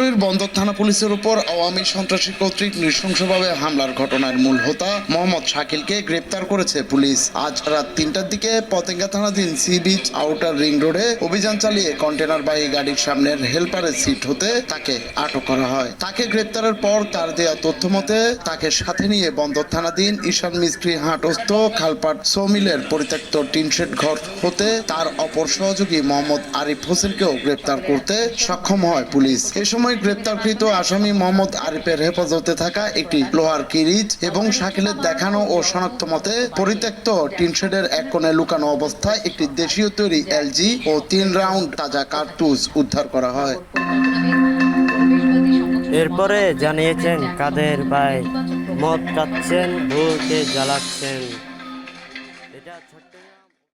নগরীর বন্দর থানা পুলিশের উপর আওয়ামী সন্ত্রাসী কর্তৃক নৃশংসভাবে হামলার ঘটনার মূল হোতা মোহাম্মদ শাকিলকে গ্রেপ্তার করেছে পুলিশ। আজ রাত ৩টার দিকে পতেঙ্গা থানাধীন সি বিচ আউটার রিং রোডে অভিযান চালিয়ে কন্টেনারবাহী গাড়ির সামনের হেলপারের সিট হতে তাকে আটক করা হয়। তাকে গ্রেপ্তারের পর তার দেয়া তথ্য মতে তাকে সাথে নিয়ে বন্দর থানাধীন ঈশান মিস্ত্রি হাটস্থ খালপাট সৌমিলের পরিত্যক্ত টিনশেড ঘর হতে তার অপর সহযোগী মোহাম্মদ আরিফ হোসেনকেও গ্রেপ্তার করতে সক্ষম হয় পুলিশ। এ সময় গ্রেপ্তারকৃত আসামি মোহাম্মদ আরিফের হেফাজতে থাকা একটি লোহার কিরিচ এবং শাকিলের দেখানো ও শনাক্ত মতে পরিত্যক্ত টিনশেডের এক কোণে লুকানো অবস্থায় একটি দেশীয় তৈরি এলজি ও ৩ রাউন্ড তাজা কার্তুজ উদ্ধার করা হয়। এরপরে জানিয়েছেন কাদের ভাই মদ খাচ্ছেন, বউকে জ্বালাচ্ছেন। এটা